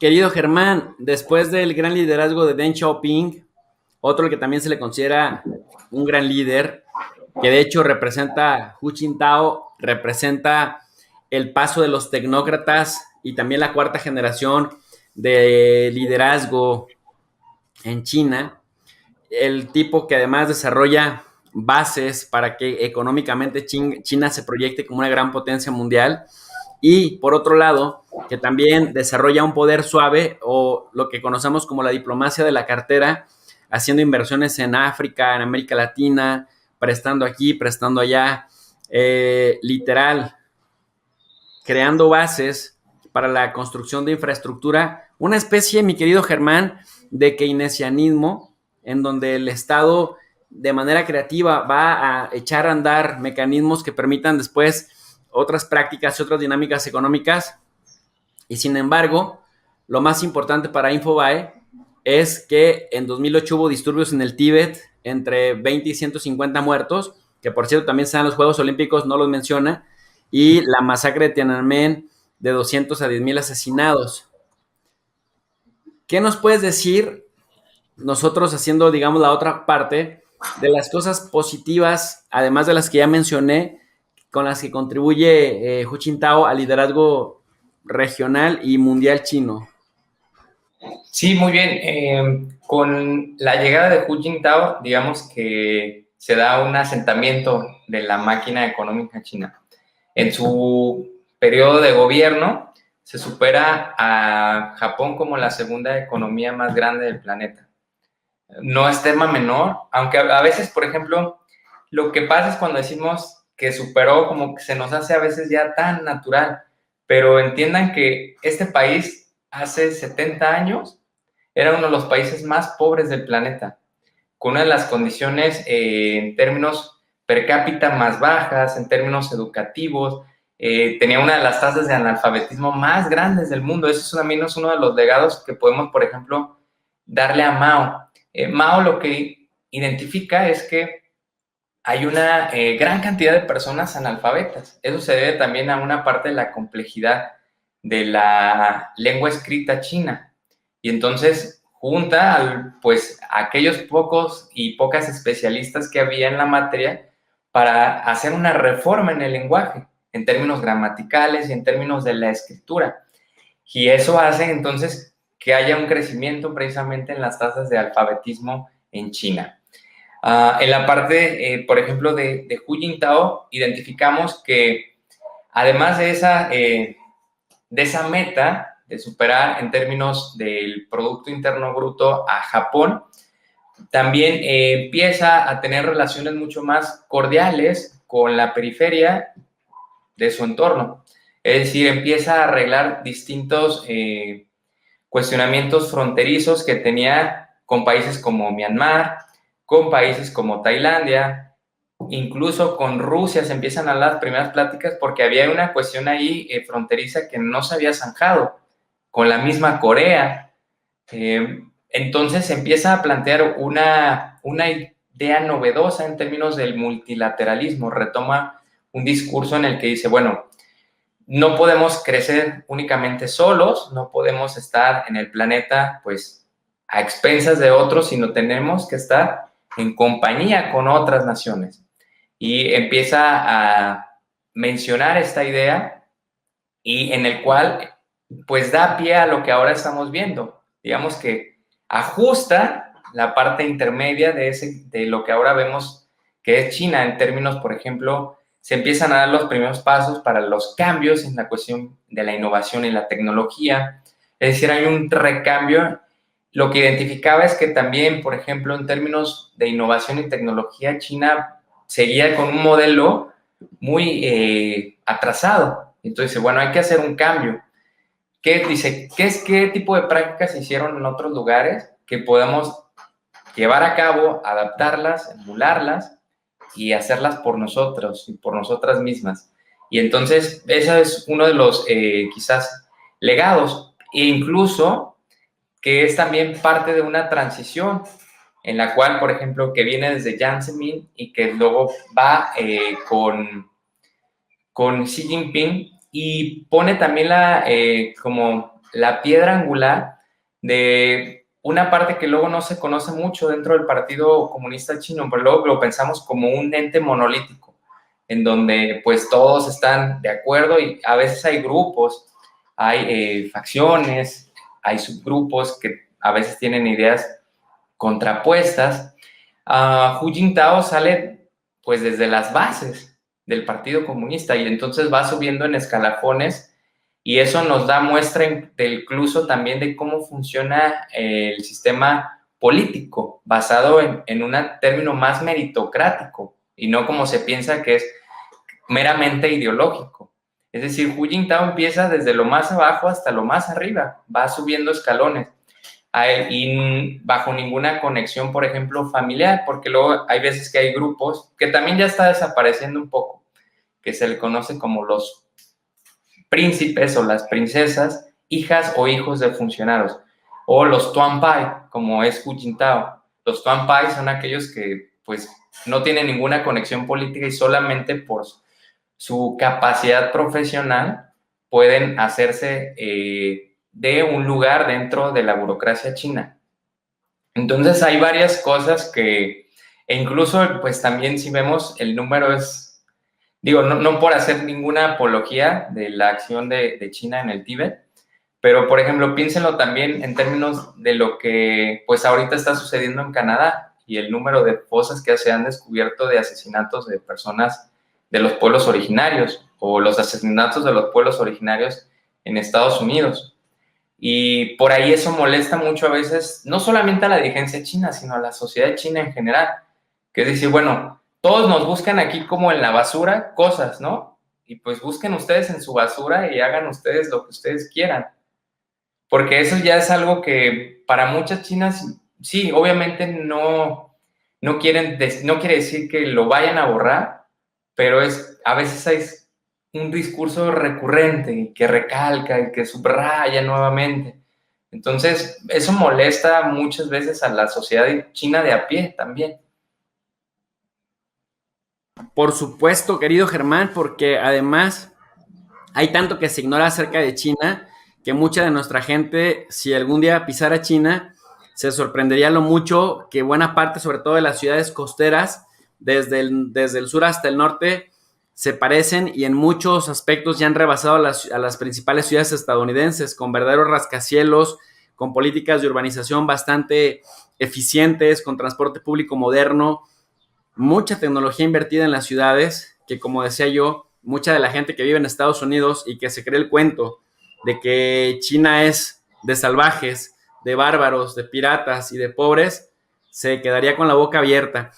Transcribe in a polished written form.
querido Germán, después del gran liderazgo de Deng Xiaoping, otro que también se le considera un gran líder, que de hecho representa, Hu Jintao representa el paso de los tecnócratas y también la cuarta generación de liderazgo en China, el tipo que además desarrolla bases para que económicamente China se proyecte como una gran potencia mundial y por otro lado, que también desarrolla un poder suave o lo que conocemos como la diplomacia de la cartera, haciendo inversiones en África, en América Latina, prestando aquí, prestando allá, literal, creando bases para la construcción de infraestructura, una especie, mi querido Germán, de keynesianismo, en donde el Estado de manera creativa va a echar a andar mecanismos que permitan después otras prácticas y otras dinámicas económicas. Y sin embargo, lo más importante para Infobae es que en 2008 hubo disturbios en el Tíbet entre 20 y 150 muertos, que por cierto también están en los Juegos Olímpicos, no los menciona, y la masacre de Tiananmen de 200 a 10,000 asesinados. ¿Qué nos puedes decir nosotros haciendo, digamos, la otra parte de las cosas positivas, además de las que ya mencioné, con las que contribuye Hu Jintao al liderazgo regional y mundial chino? Sí, muy bien. Con la llegada de Hu Jintao, digamos que se da un asentamiento de la máquina económica china. En su periodo de gobierno, se supera a Japón como la segunda economía más grande del planeta. No es tema menor, aunque a veces, por ejemplo, lo que pasa es cuando decimos que superó, como que se nos hace a veces ya tan natural, pero entiendan que este país hace 70 años era uno de los países más pobres del planeta, con una de las condiciones en términos per cápita más bajas, en términos educativos, tenía una de las tasas de analfabetismo más grandes del mundo. Eso también es uno de los legados que podemos, por ejemplo, darle a Mao. Mao lo que identifica es que hay una gran cantidad de personas analfabetas. Eso se debe también a una parte de la complejidad de la lengua escrita china. Y entonces junta pues, a aquellos pocos y pocas especialistas que había en la materia para hacer una reforma en el lenguaje, en términos gramaticales y en términos de la escritura. Y eso hace entonces que haya un crecimiento precisamente en las tasas de alfabetismo en China. En la parte, por ejemplo, de Hu Jintao, identificamos que además de esa meta de superar en términos del Producto Interno Bruto a Japón, también empieza a tener relaciones mucho más cordiales con la periferia de su entorno. Es decir, empieza a arreglar distintos cuestionamientos fronterizos que tenía con países como Myanmar, con países como Tailandia, incluso con Rusia se empiezan a dar las primeras pláticas porque había una cuestión ahí fronteriza que no se había zanjado, con la misma Corea. Entonces se empieza a plantear una idea novedosa en términos del multilateralismo, retoma un discurso en el que dice, bueno, no podemos crecer únicamente solos, no podemos estar en el planeta pues a expensas de otros, sino tenemos que estar en compañía con otras naciones. Y empieza a mencionar esta idea y en el cual pues da pie a lo que ahora estamos viendo. Digamos que ajusta la parte intermedia de lo que ahora vemos que es China en términos, por ejemplo, se empiezan a dar los primeros pasos para los cambios en la cuestión de la innovación y la tecnología. Es decir, hay un recambio. Lo que identificaba es que también, por ejemplo, en términos de innovación y tecnología, China seguía con un modelo muy atrasado. Entonces, bueno, hay que hacer un cambio. ¿Qué tipo de prácticas se hicieron en otros lugares que podamos llevar a cabo, adaptarlas, emularlas y hacerlas por nosotros y por nosotras mismas? Y entonces, ese es uno de los quizás legados, e incluso que es también parte de una transición en la cual, por ejemplo, que viene desde Jiang Zemin y que luego va con Xi Jinping y pone también como la piedra angular de una parte que luego no se conoce mucho dentro del Partido Comunista Chino, pero luego lo pensamos como un ente monolítico, en donde pues todos están de acuerdo y a veces hay grupos, hay facciones, hay subgrupos que a veces tienen ideas contrapuestas. Hu Jintao sale pues desde las bases del Partido Comunista y entonces va subiendo en escalafones y eso nos da muestra incluso también de cómo funciona el sistema político basado en un término más meritocrático y no como se piensa que es meramente ideológico. Es decir, Hu Jintao empieza desde lo más abajo hasta lo más arriba, va subiendo escalones y bajo ninguna conexión, por ejemplo, familiar, porque luego hay veces que hay grupos que también ya está desapareciendo un poco, que se le conoce como los príncipes o las princesas, hijas o hijos de funcionarios, o los Tuan Pai, como es Hu Jintao. Los Tuan Pai son aquellos que pues no tienen ninguna conexión política y solamente por su capacidad profesional pueden hacerse de un lugar dentro de la burocracia china. Entonces hay varias cosas que, e incluso pues también si vemos el número es, digo, no por hacer ninguna apología de la acción de China en el Tíbet, pero por ejemplo piénsenlo también en términos de lo que pues ahorita está sucediendo en Canadá y el número de fosas que se han descubierto de asesinatos de personas de los pueblos originarios o los asesinatos de los pueblos originarios en Estados Unidos. Y por ahí eso molesta mucho a veces, no solamente a la dirigencia china, sino a la sociedad china en general, que es decir, bueno, todos nos buscan aquí como en la basura cosas, ¿no? Y pues busquen ustedes en su basura y hagan ustedes lo que ustedes quieran. Porque eso ya es algo que para muchas chinas, sí, obviamente no quiere decir que lo vayan a borrar, pero a veces hay un discurso recurrente y que recalca y que subraya nuevamente. Entonces, eso molesta muchas veces a la sociedad china de a pie también. Por supuesto, querido Germán, porque además hay tanto que se ignora acerca de China que mucha de nuestra gente, si algún día pisara China, se sorprendería lo mucho que buena parte, sobre todo de las ciudades costeras, desde el sur hasta el norte, se parecen y en muchos aspectos ya han rebasado a las principales ciudades estadounidenses, con verdaderos rascacielos, con políticas de urbanización bastante eficientes, con transporte público moderno, mucha tecnología invertida en las ciudades, que como decía yo, mucha de la gente que vive en Estados Unidos y que se cree el cuento de que China es de salvajes, de bárbaros, de piratas y de pobres, se quedaría con la boca abierta.